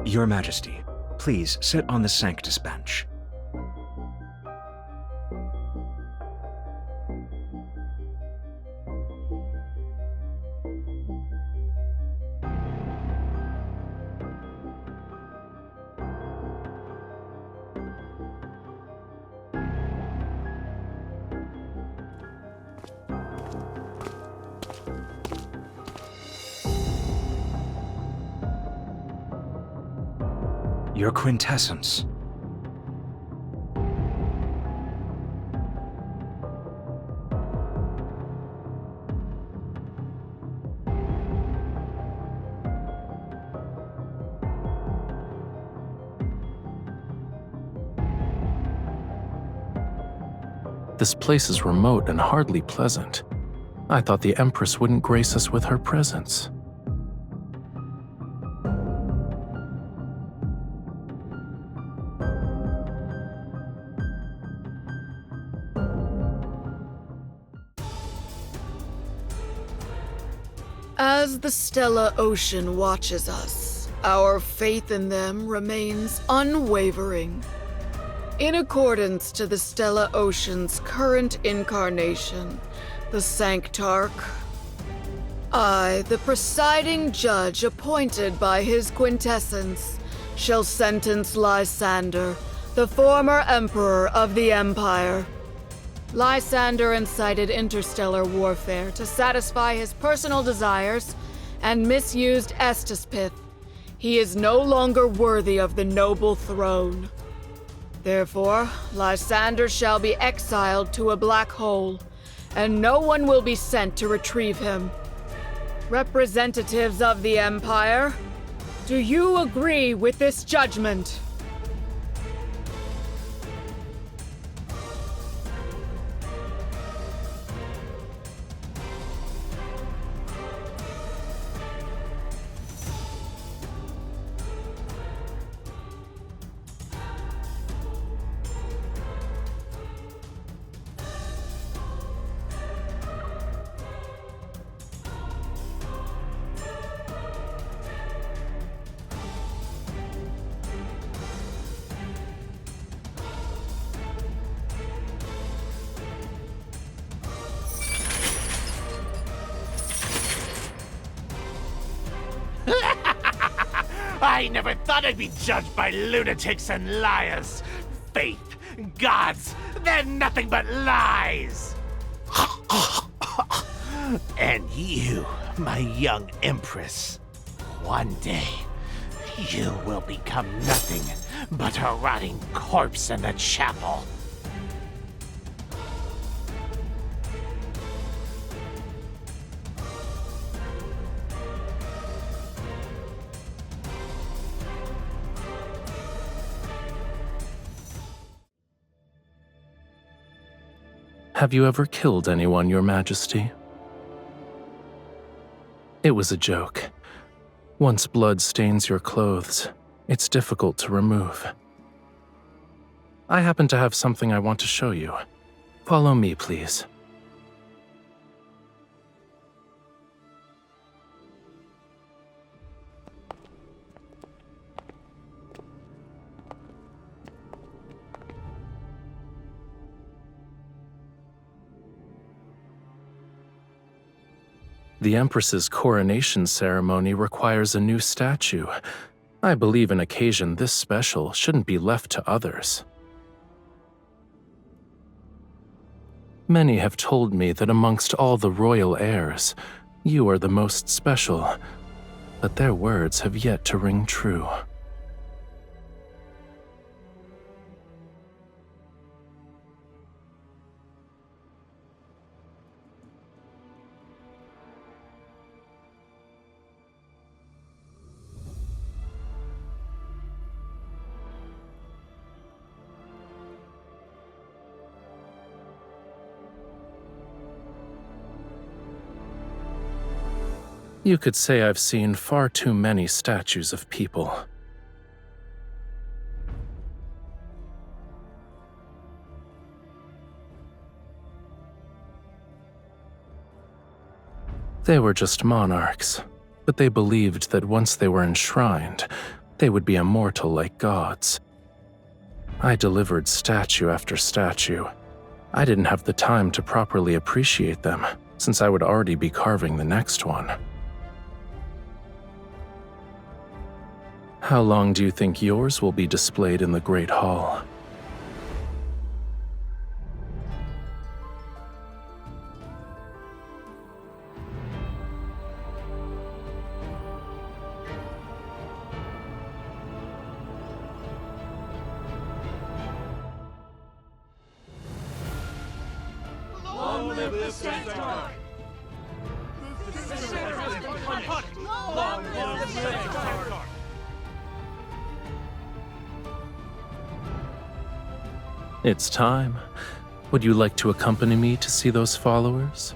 Your Majesty, please sit on the Sanctus bench. Your quintessence. This place is remote and hardly pleasant. I thought the Empress wouldn't grace us with her presence. As the stellar ocean watches us, our faith in them remains unwavering. In accordance to the stellar ocean's current incarnation, the Sanctarch, I, the presiding judge appointed by his quintessence, shall sentence Lysander, the former emperor of the Empire. Lysander incited interstellar warfare to satisfy his personal desires and misused Estispith. He is no longer worthy of the noble throne. Therefore, Lysander shall be exiled to a black hole, and no one will be sent to retrieve him. Representatives of the Empire, do you agree with this judgment? I never thought I'd be judged by lunatics and liars. Faith, gods, they're nothing but lies. And you, my young empress, one day, you will become nothing but a rotting corpse in the chapel. Have you ever killed anyone, Your Majesty? It was a joke. Once blood stains your clothes, it's difficult to remove. I happen to have something I want to show you. Follow me, please. The Empress's coronation ceremony requires a new statue. I believe an occasion this special shouldn't be left to others. Many have told me that amongst all the royal heirs, you are the most special, but their words have yet to ring true. You could say I've seen far too many statues of people. They were just monarchs, but they believed that once they were enshrined, They would be immortal like gods. I delivered statue after statue. I didn't have the time to properly appreciate them, since I would already be carving the next one. How long do you think yours will be displayed in the Great Hall? Long live the Centaur! Long live the Centaur! It's time. Would you like to accompany me to see those followers?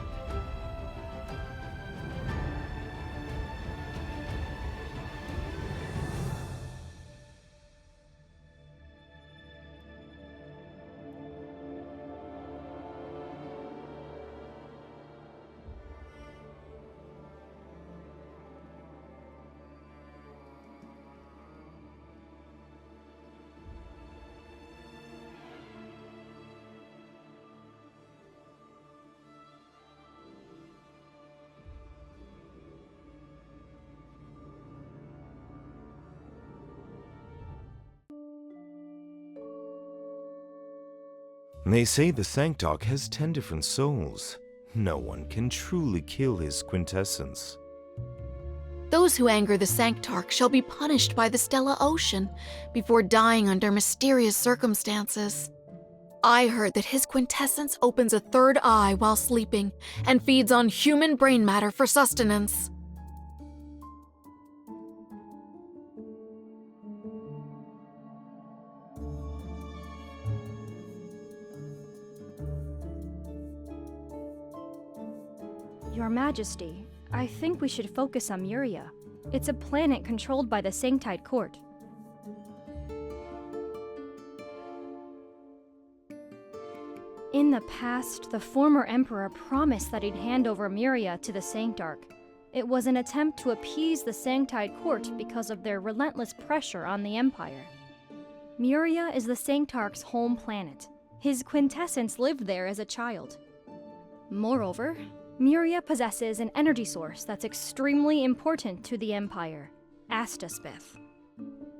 They say the Sanctarch has 10 different souls. No one can truly kill his quintessence. Those who anger the Sanctarch shall be punished by the Stellar Ocean before dying under mysterious circumstances. I heard that his quintessence opens a third eye while sleeping and feeds on human brain matter for sustenance. Your Majesty, I think we should focus on Muria. It's a planet controlled by the Sanctide Court. In the past, the former Emperor promised that he'd hand over Muria to the Sanctarch. It was an attempt to appease the Sanctide Court because of their relentless pressure on the Empire. Muria is the Sanctarch's home planet. His quintessence lived there as a child. Moreover, Muria possesses an energy source that's extremely important to the Empire, Astaspith.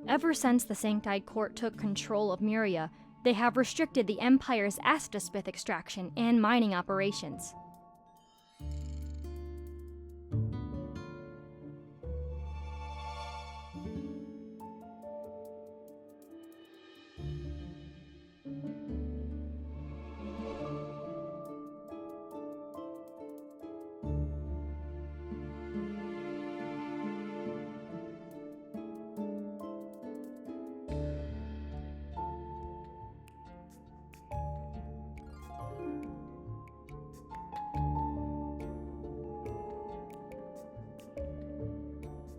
Ever since the Sanctide Court took control of Muria, they have restricted the Empire's Astaspith extraction and mining operations.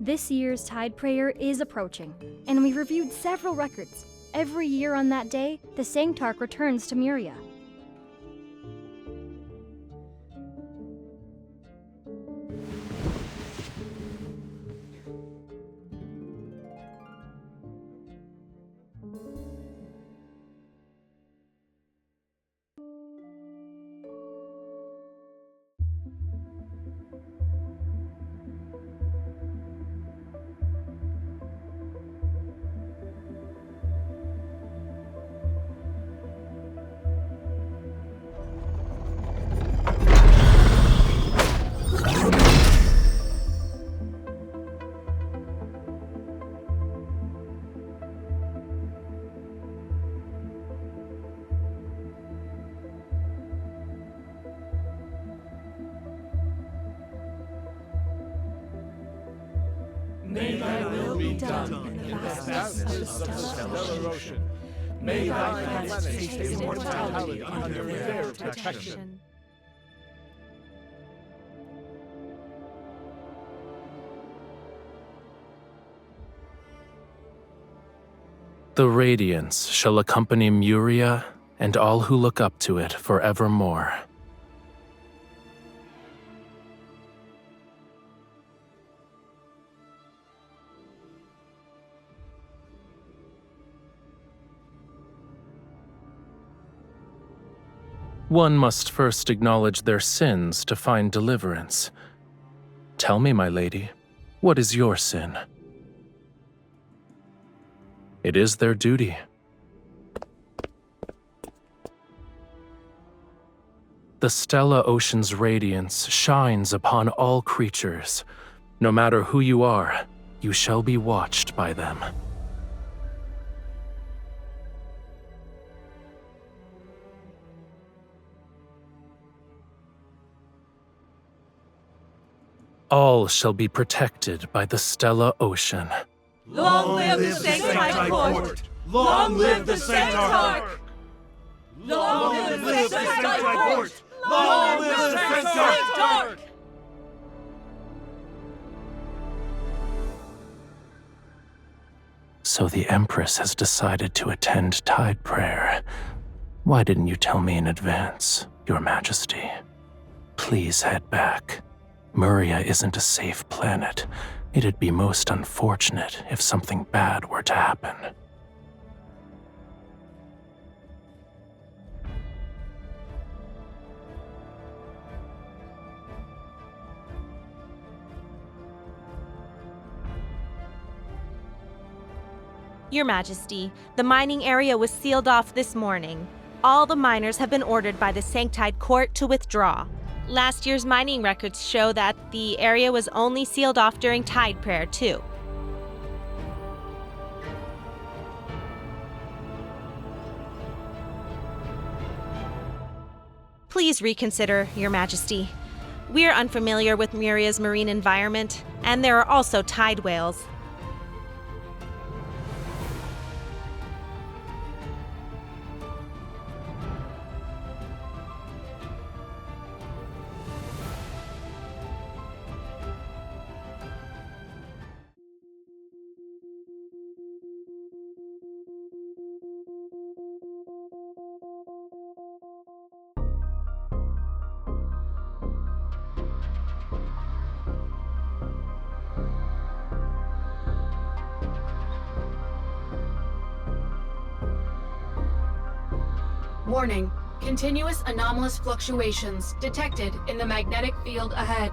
This year's Tide Prayer is approaching, and we reviewed several records. Every year on that day, the Sanctarch returns to Muria. May thy will be done in the vastness of the stellar ocean. May thy planets taste immortality under their protection. The radiance shall accompany Muria and all who look up to it forevermore. One must first acknowledge their sins to find deliverance. Tell me, my lady, what is your sin? It is their duty. The Stella Ocean's radiance shines upon all creatures. No matter who you are, you shall be watched by them. All shall be protected by the Stella Ocean. Long live the Sanctite Court! Long live the Sanctarch! Long live the Sanctite Court! Long live the Sanctarch! So the Empress has decided to attend Tide Prayer. Why didn't you tell me in advance, Your Majesty? Please head back. Muria isn't a safe planet. It'd be most unfortunate if something bad were to happen. Your Majesty, the mining area was sealed off this morning. All the miners have been ordered by the Sanctite Court to withdraw. Last year's mining records show that the area was only sealed off during Tide Prayer, too. Please reconsider, Your Majesty. We're unfamiliar with Muria's marine environment, and there are also tide whales. Warning. Continuous anomalous fluctuations detected in the magnetic field ahead.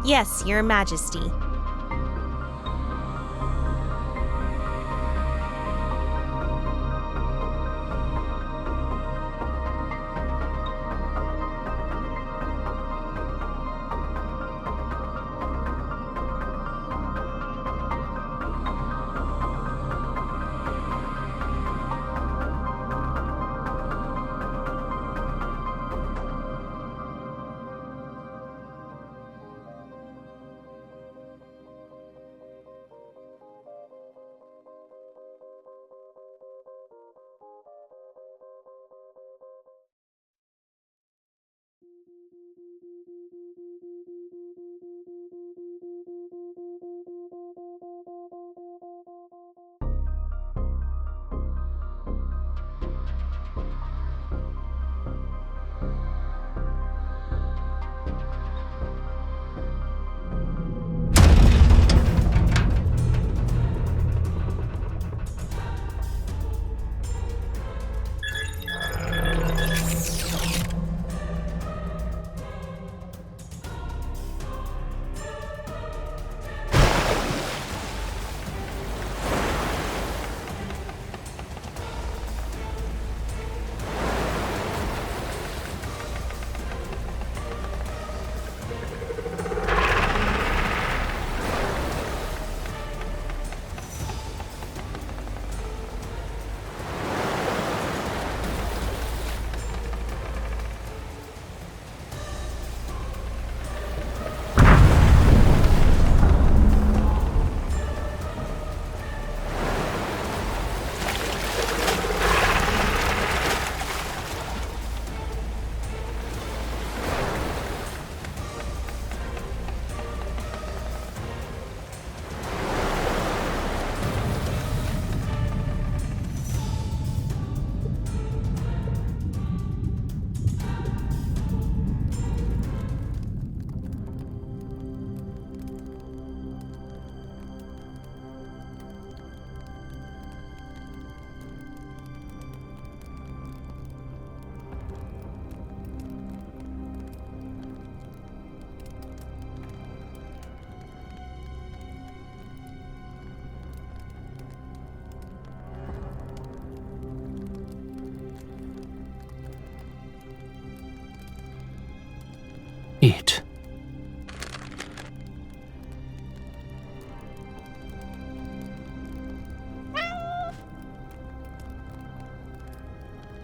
Yes, Your Majesty.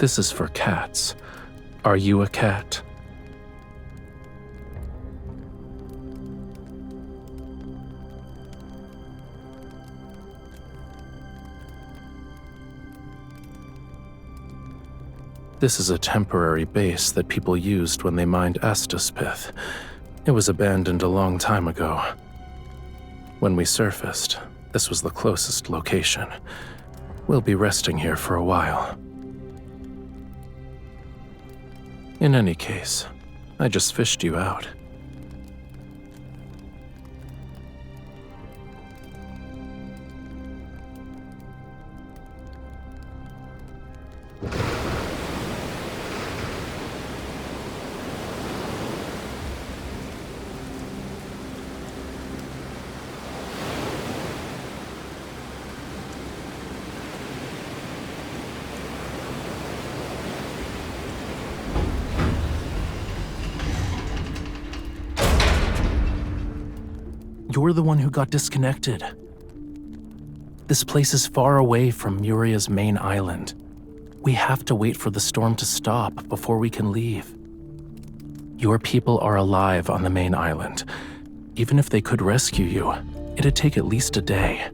This is for cats. Are you a cat? This is a temporary base that people used when they mined Astaspith. It was abandoned a long time ago. When we surfaced, this was the closest location. We'll be resting here for a while. In any case, I just fished you out. You're the one who got disconnected. This place is far away from Muria's main island. We have to wait for the storm to stop before we can leave. Your people are alive on the main island. Even if they could rescue you, it'd take at least a day.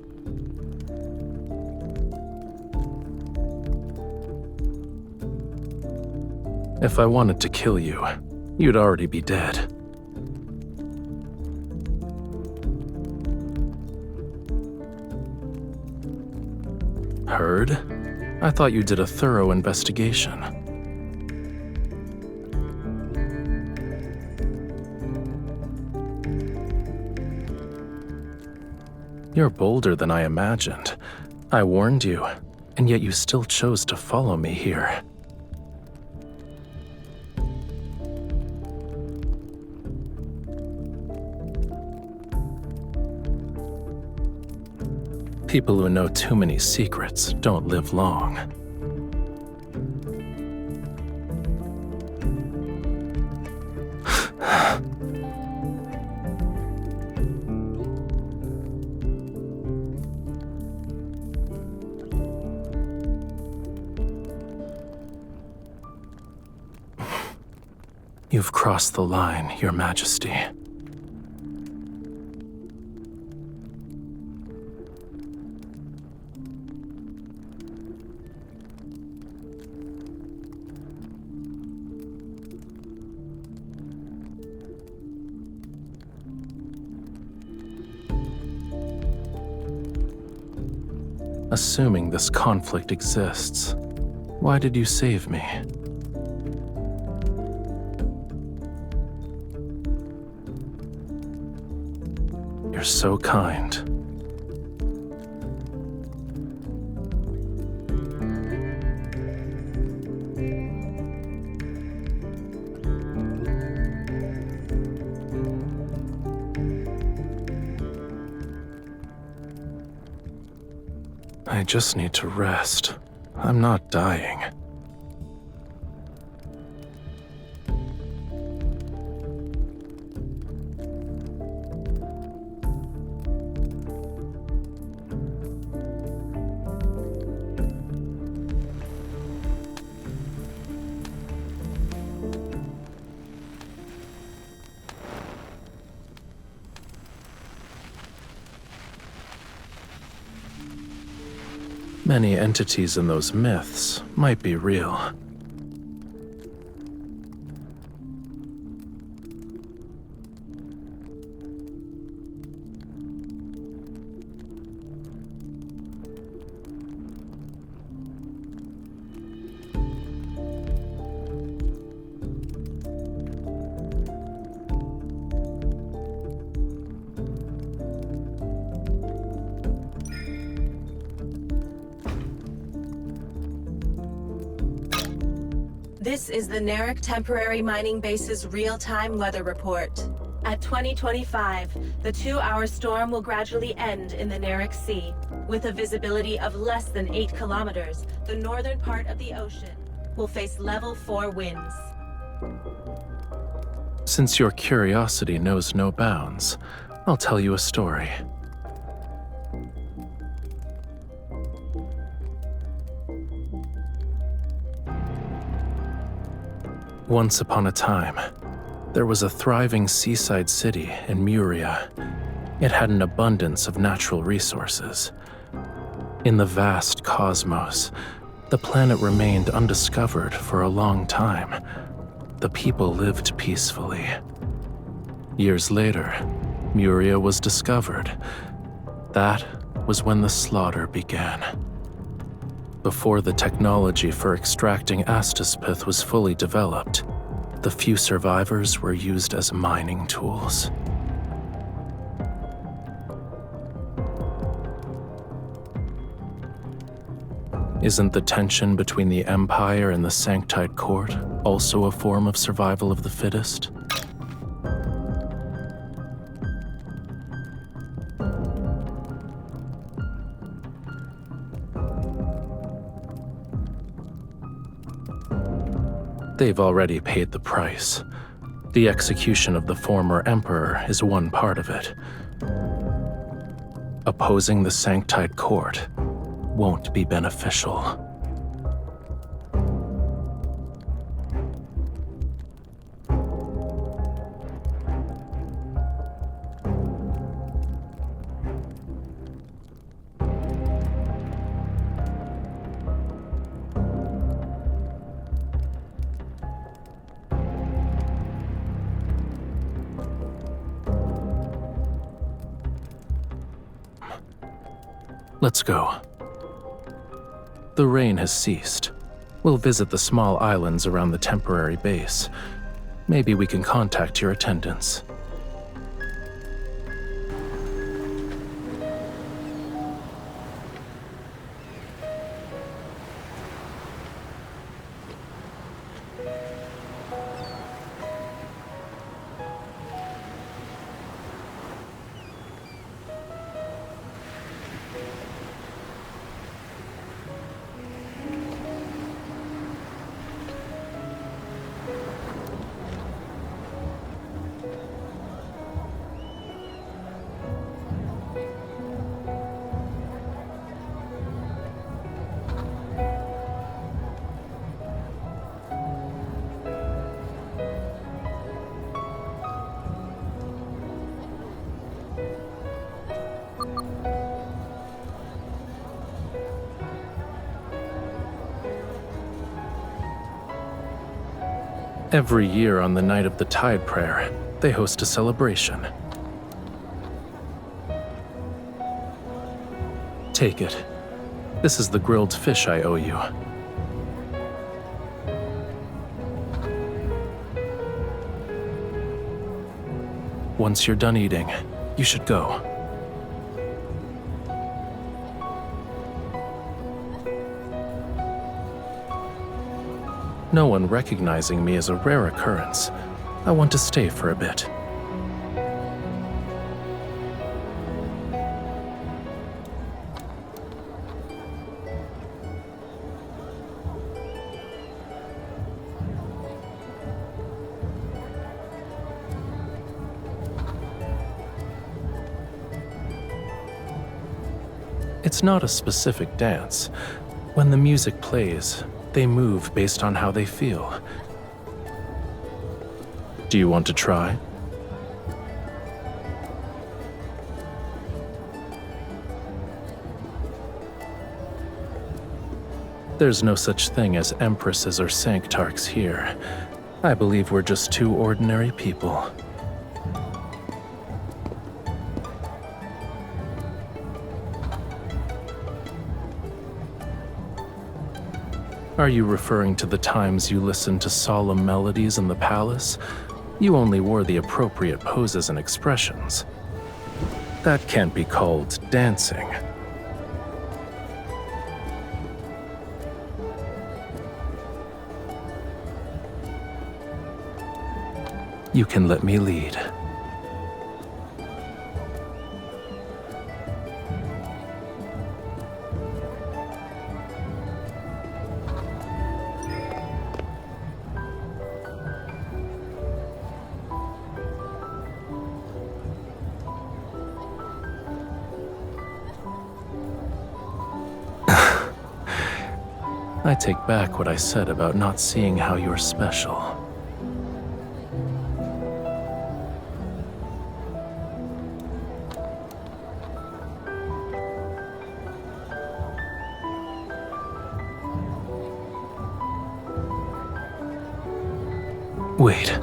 If I wanted to kill you, you'd already be dead. Heard? I thought you did a thorough investigation. You're bolder than I imagined. I warned you, and yet you still chose to follow me here. People who know too many secrets don't live long. You've crossed the line, Your Majesty. Assuming this conflict exists, why did you save me? You're so kind. I just need to rest. I'm not dying. Many entities in those myths might be real. This is the Narek Temporary Mining Base's real-time weather report. At 2025, the 2-hour storm will gradually end in the Narek Sea. With a visibility of less than 8 kilometers, the northern part of the ocean will face level 4 winds. Since your curiosity knows no bounds, I'll tell you a story. Once upon a time, there was a thriving seaside city in Muria. It had an abundance of natural resources. In the vast cosmos, the planet remained undiscovered for a long time. The people lived peacefully. Years later, Muria was discovered. That was when the slaughter began. Before the technology for extracting astaspith was fully developed, the few survivors were used as mining tools. Isn't the tension between the Empire and the Sanktide Court also a form of survival of the fittest? They've already paid the price. The execution of the former Emperor is one part of it. Opposing the Sanktide Court won't be beneficial. Let's go. The rain has ceased. We'll visit the small islands around the temporary base. Maybe we can contact your attendants. Every year on the night of the Tide Prayer, they host a celebration. Take it. This is the grilled fish I owe you. Once you're done eating, you should go. No one recognizing me is a rare occurrence. I want to stay for a bit. It's not a specific dance. When the music plays, they move based on how they feel. Do you want to try? There's no such thing as empresses or sanctarchs here. I believe we're just two ordinary people. Are you referring to the times you listened to solemn melodies in the palace? You only wore the appropriate poses and expressions. That can't be called dancing. You can let me lead. I take back what I said about not seeing how you're special. Wait.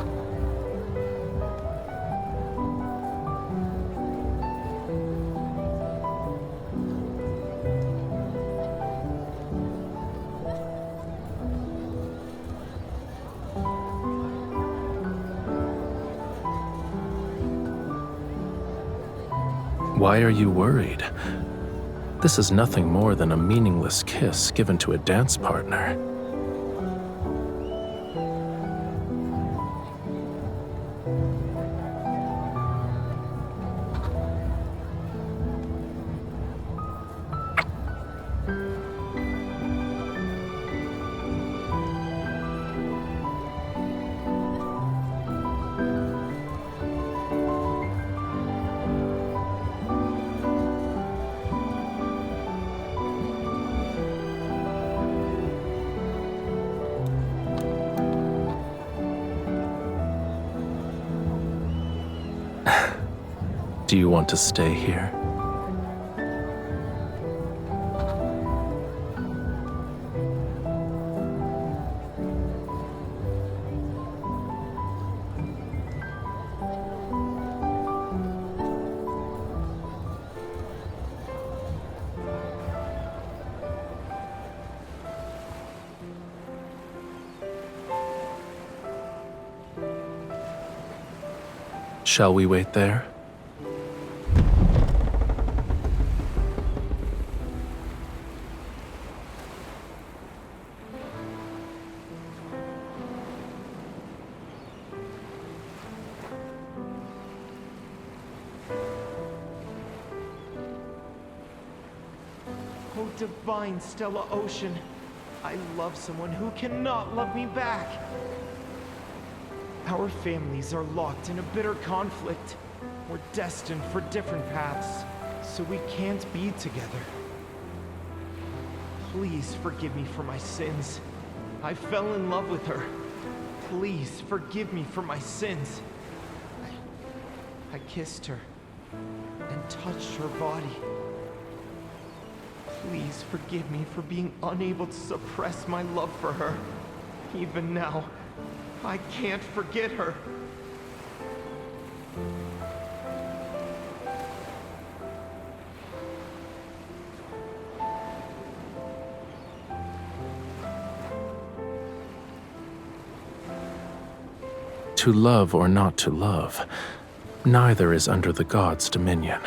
Why are you worried? This is nothing more than a meaningless kiss given to a dance partner. Do you want to stay here? Shall we wait there? Oh, divine Stella Ocean, I love someone who cannot love me back. Our families are locked in a bitter conflict. We're destined for different paths, so we can't be together. Please forgive me for my sins. I fell in love with her. Please forgive me for my sins. I kissed her and touched her body. Please forgive me for being unable to suppress my love for her. Even now, I can't forget her. To love or not to love, neither is under the gods' dominion.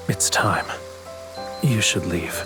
It's time. You should leave.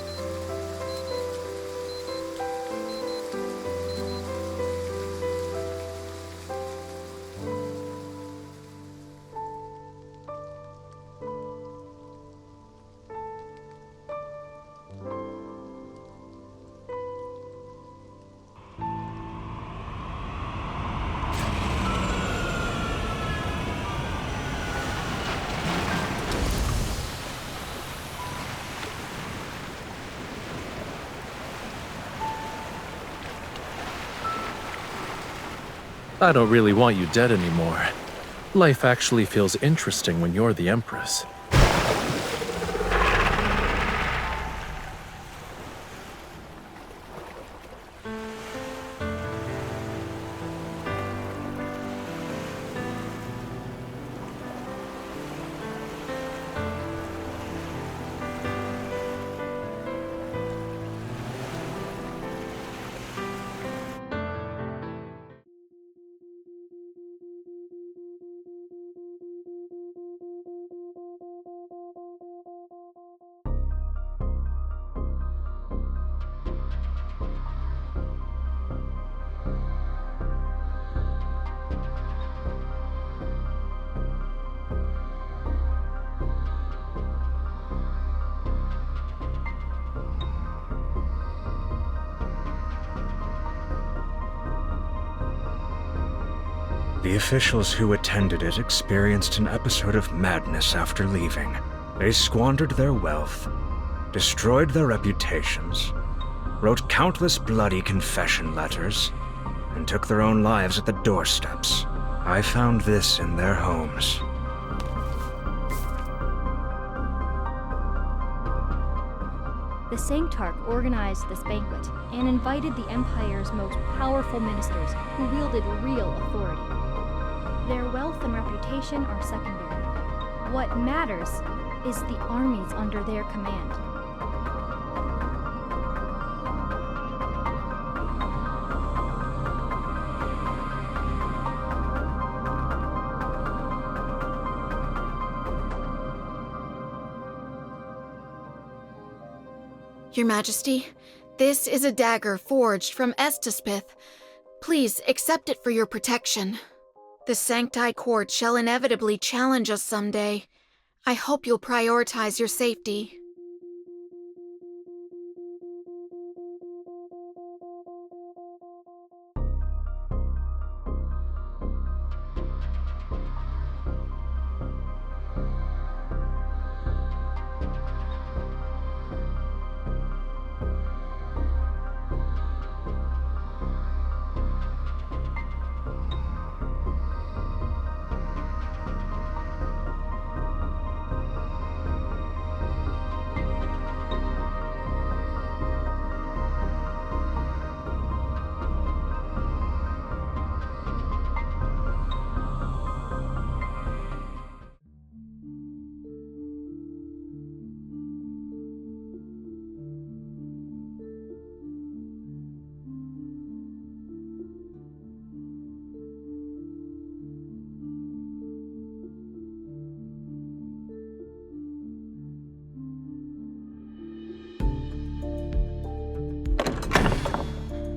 I don't really want you dead anymore. Life actually feels interesting when you're the Empress. The officials who attended it experienced an episode of madness after leaving. They squandered their wealth, destroyed their reputations, wrote countless bloody confession letters, and took their own lives at the doorsteps. I found this in their homes. The Sanctarch organized this banquet and invited the Empire's most powerful ministers who wielded real authority. Their wealth and reputation are secondary. What matters is the armies under their command. Your Majesty, this is a dagger forged from Estispith. Please accept it for your protection. The Sanctide Court shall inevitably challenge us someday. I hope you'll prioritize your safety.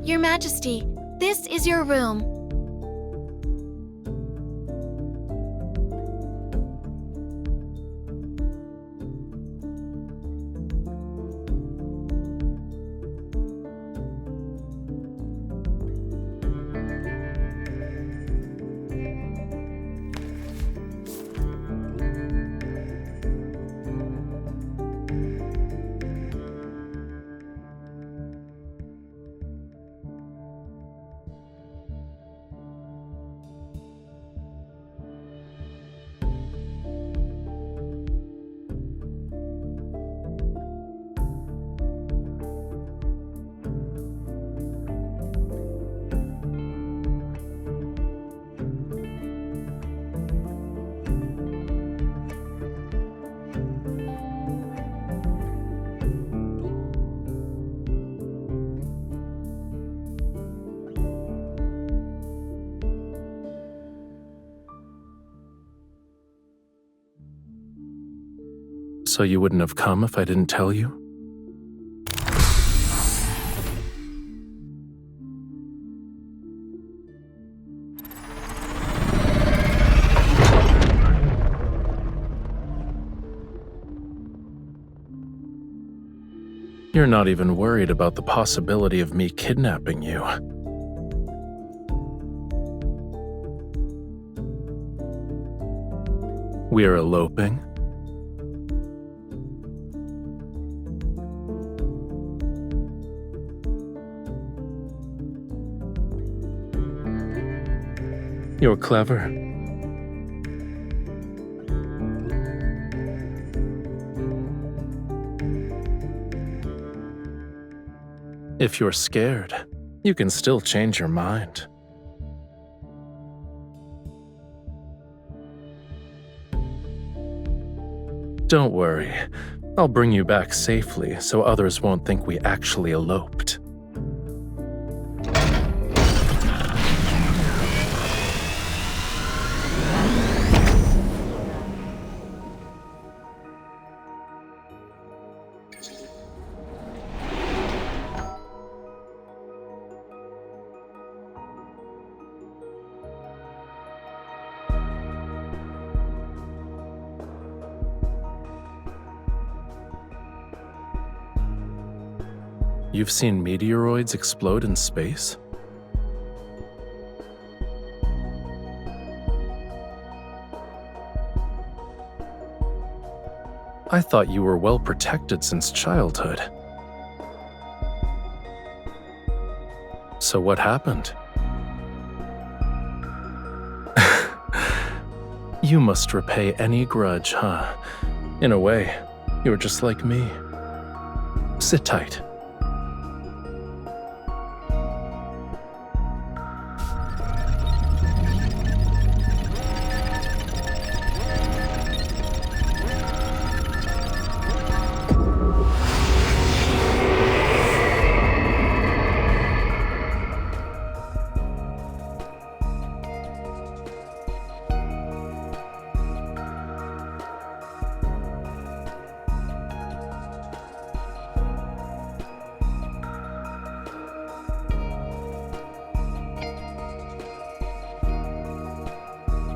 Your Majesty, this is your room. So you wouldn't have come if I didn't tell you? You're not even worried about the possibility of me kidnapping you. We're eloping. You're clever. If you're scared, you can still change your mind. Don't worry, I'll bring you back safely so others won't think we actually eloped. You've seen meteoroids explode in space? I thought you were well protected since childhood. So what happened? You must repay any grudge, huh? In a way, you're just like me. Sit tight.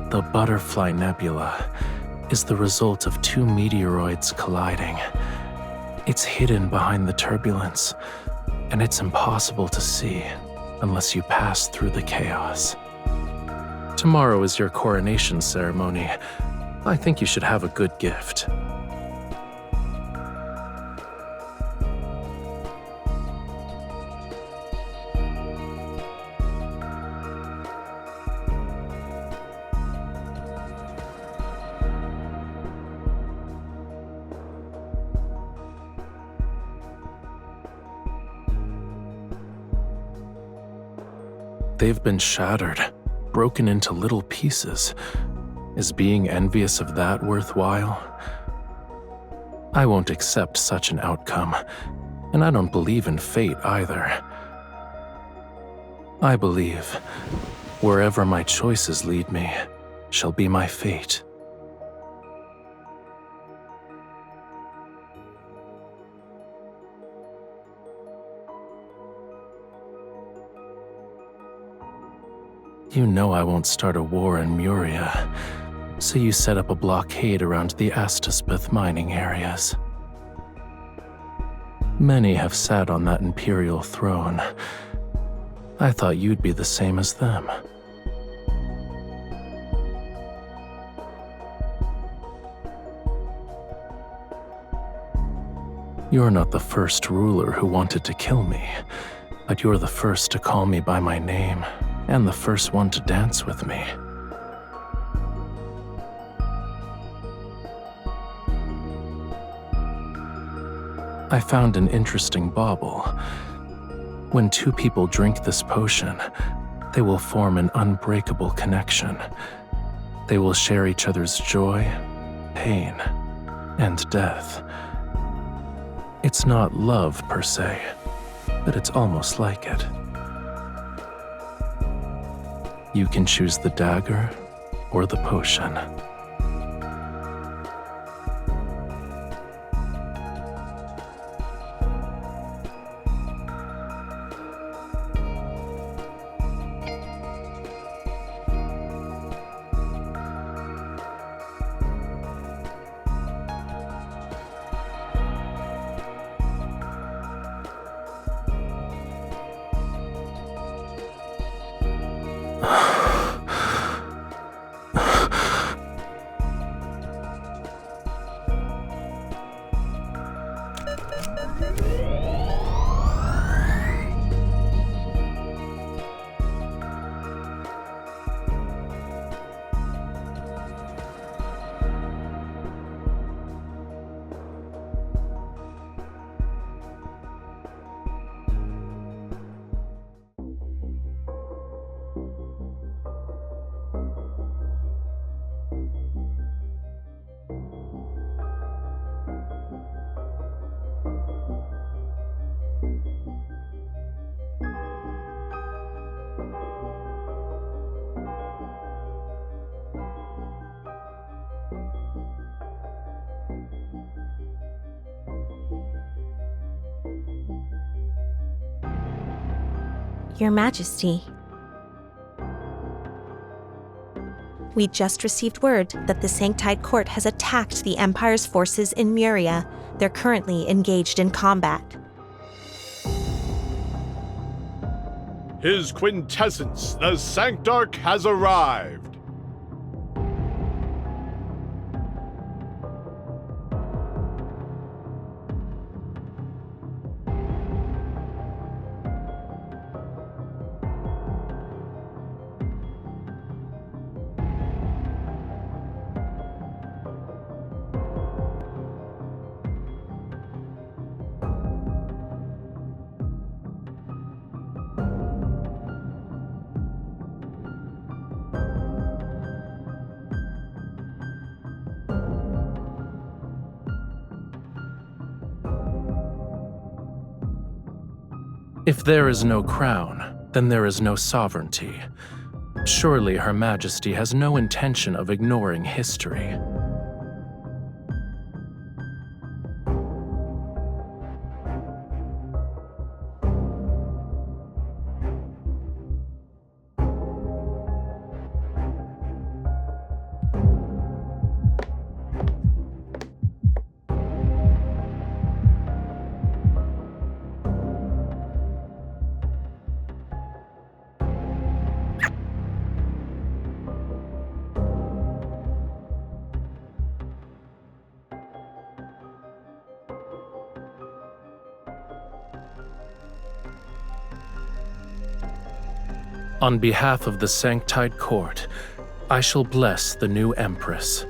The Butterfly Nebula is the result of two meteoroids colliding. It's hidden behind the turbulence, and it's impossible to see unless you pass through the chaos. Tomorrow is your coronation ceremony. I think you should have a good gift. They've been shattered, broken into little pieces. Is being envious of that worthwhile? I won't accept such an outcome, and I don't believe in fate either. I believe wherever my choices lead me shall be my fate. You know I won't start a war in Muria, so you set up a blockade around the Astaspith mining areas. Many have sat on that imperial throne. I thought you'd be the same as them. You're not the first ruler who wanted to kill me, but you're the first to call me by my name, and the first one to dance with me. I found an interesting bauble. When two people drink this potion, they will form an unbreakable connection. They will share each other's joy, pain, and death. It's not love per se, but it's almost like it. You can choose the dagger or the potion. Your Majesty. We just received word that the Sanctide Court has attacked the Empire's forces in Muria. They're currently engaged in combat. His quintessence, the Sanctarch, has arrived. If there is no crown, then there is no sovereignty. Surely Her Majesty has no intention of ignoring history. On behalf of the Sanctide Court, I shall bless the new Empress.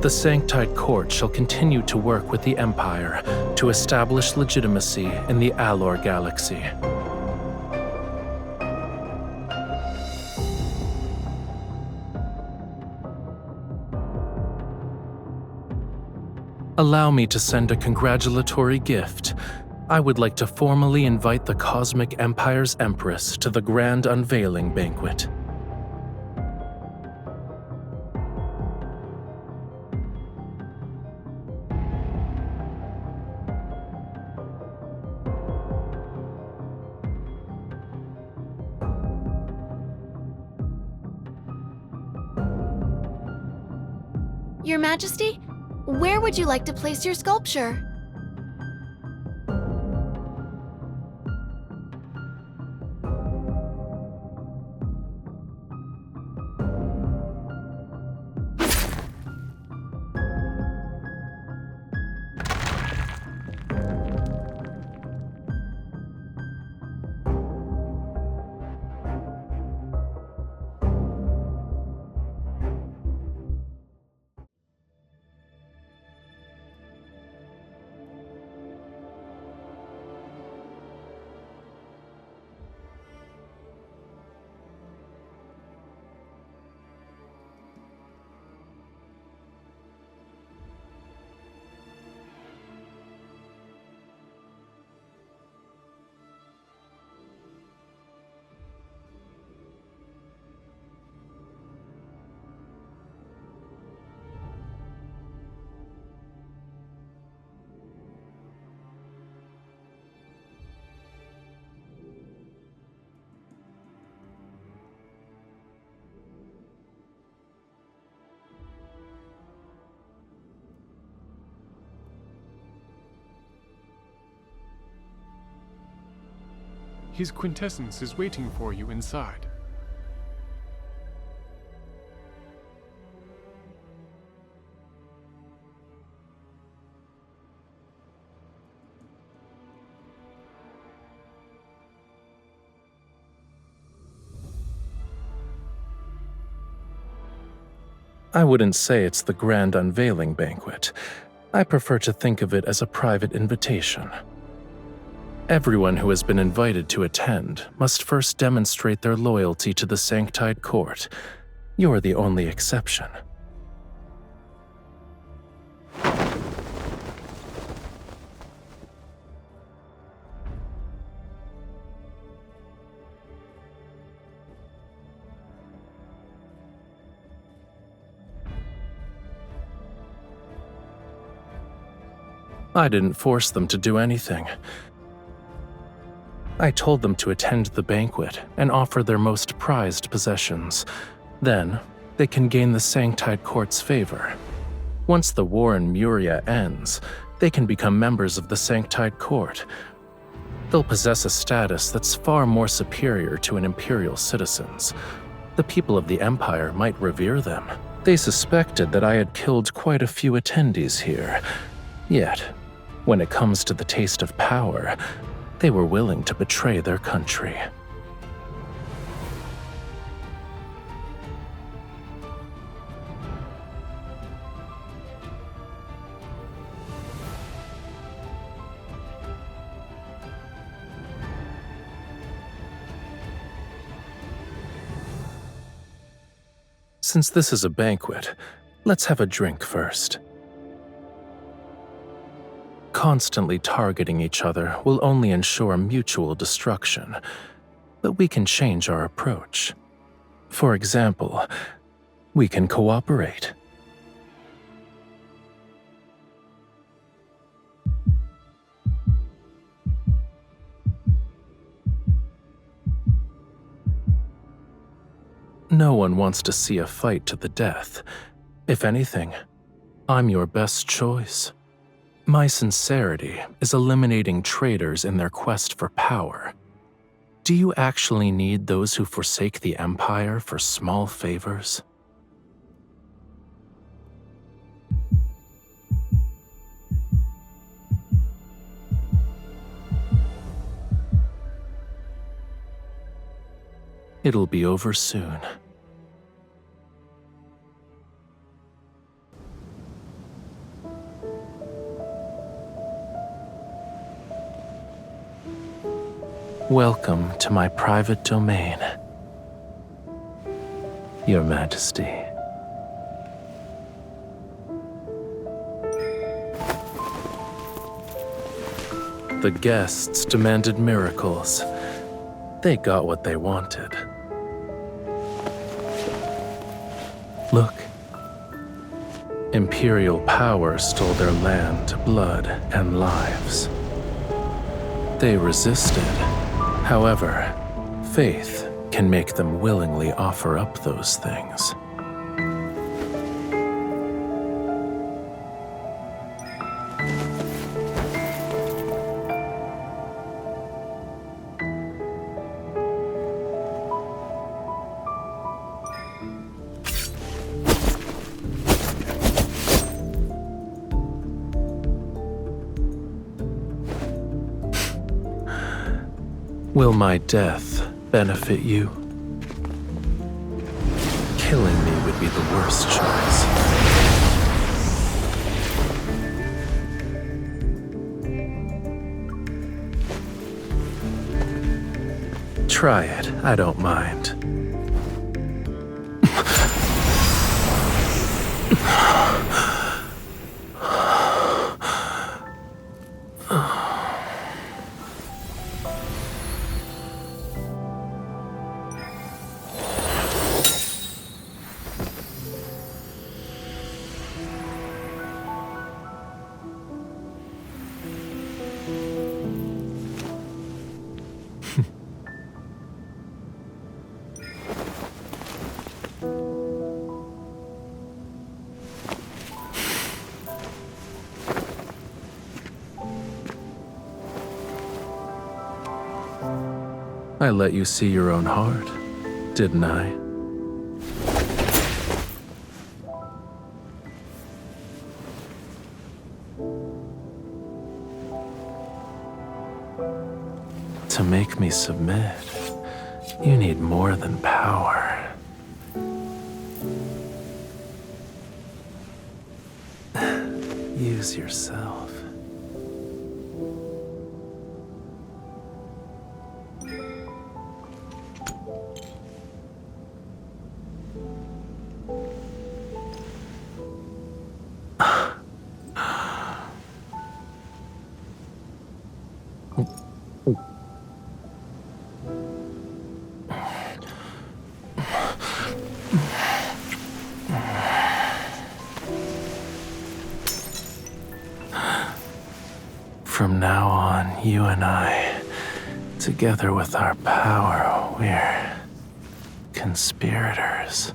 The Sanctide Court shall continue to work with the Empire to establish legitimacy in the Alor Galaxy. Allow me to send a congratulatory gift. I would like to formally invite the Cosmic Empire's Empress to the Grand Unveiling Banquet. Your Majesty, where would you like to place your sculpture? His quintessence is waiting for you inside. I wouldn't say it's the Grand Unveiling Banquet. I prefer to think of it as a private invitation. Everyone who has been invited to attend must first demonstrate their loyalty to the Sanctide Court. You're the only exception. I didn't force them to do anything. I told them to attend the banquet and offer their most prized possessions. Then, they can gain the Sanctide Court's favor. Once the war in Muria ends, they can become members of the Sanctide Court. They'll possess a status that's far more superior to an Imperial citizen's. The people of the Empire might revere them. They suspected that I had killed quite a few attendees here. Yet, when it comes to the taste of power, they were willing to betray their country. Since this is a banquet, let's have a drink first. Constantly targeting each other will only ensure mutual destruction, but we can change our approach. For example, we can cooperate. No one wants to see a fight to the death. If anything, I'm your best choice. My sincerity is eliminating traitors in their quest for power. Do you actually need those who forsake the Empire for small favors? It'll be over soon. Welcome to my private domain, Your Majesty. The guests demanded miracles. They got what they wanted. Look. Imperial power stole their land, blood, and lives. They resisted. However, faith can make them willingly offer up those things. Will my death benefit you? Killing me would be the worst choice. Try it, I don't mind. I let you see your own heart, didn't I? To make me submit, you need more than power. Use yourself. From now on, you and I, together with our power, we're conspirators.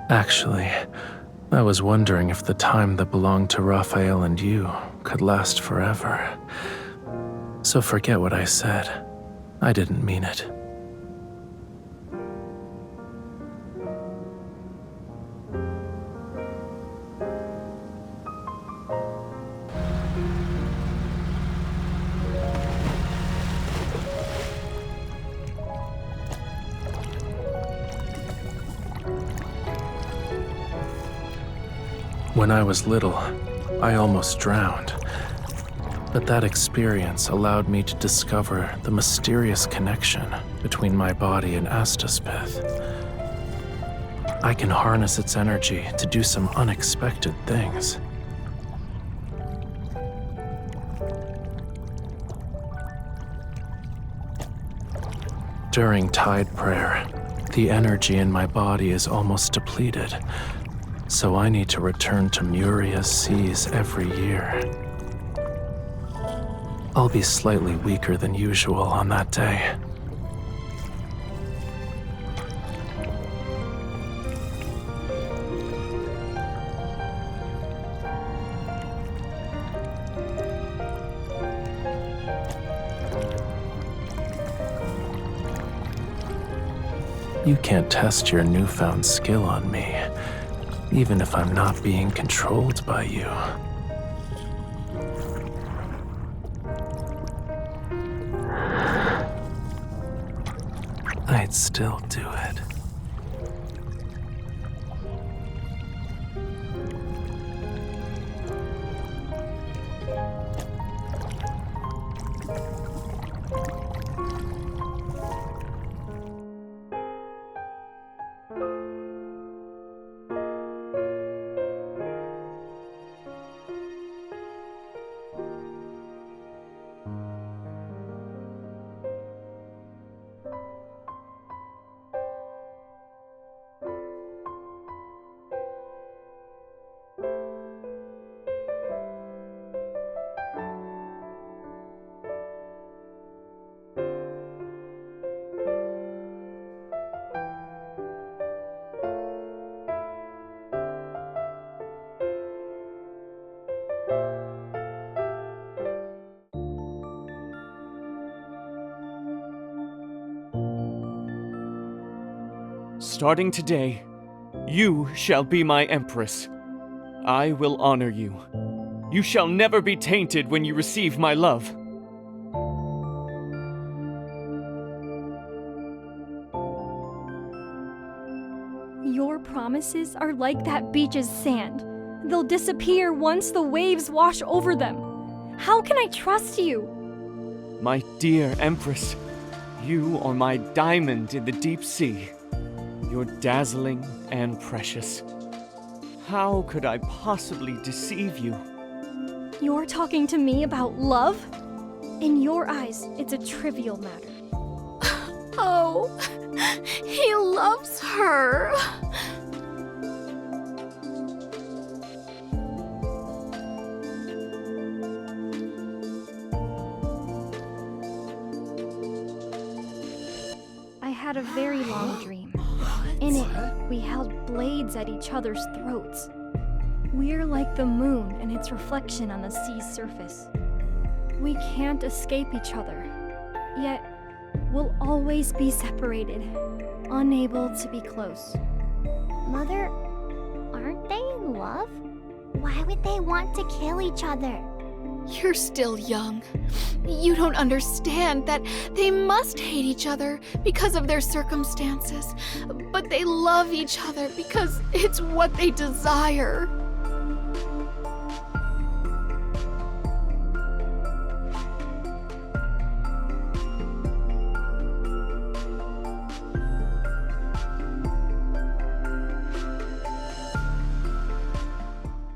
Actually, I was wondering if the time that belonged to Raphael and you could last forever. So forget what I said. I didn't mean it. When I was little, I almost drowned. But that experience allowed me to discover the mysterious connection between my body and Astaspith. I can harness its energy to do some unexpected things. During tide prayer, the energy in my body is almost depleted. So I need to return to Muria's seas every year. I'll be slightly weaker than usual on that day. You can't test your newfound skill on me, even if I'm not being controlled by you. I'd still do it. Starting today, you shall be my empress. I will honor you. You shall never be tainted when you receive my love. Your promises are like that beach's sand. They'll disappear once the waves wash over them. How can I trust you? My dear empress, you are my diamond in the deep sea. You're dazzling and precious. How could I possibly deceive you? You're talking to me about love? In your eyes, it's a trivial matter. Oh, he loves her. I had a very long dream. In it, we held blades at each other's throats. We're like the moon and its reflection on the sea's surface. We can't escape each other, yet we'll always be separated, unable to be close. Mother, aren't they in love? Why would they want to kill each other? You're still young. You don't understand that they must hate each other because of their circumstances, but they love each other because it's what they desire.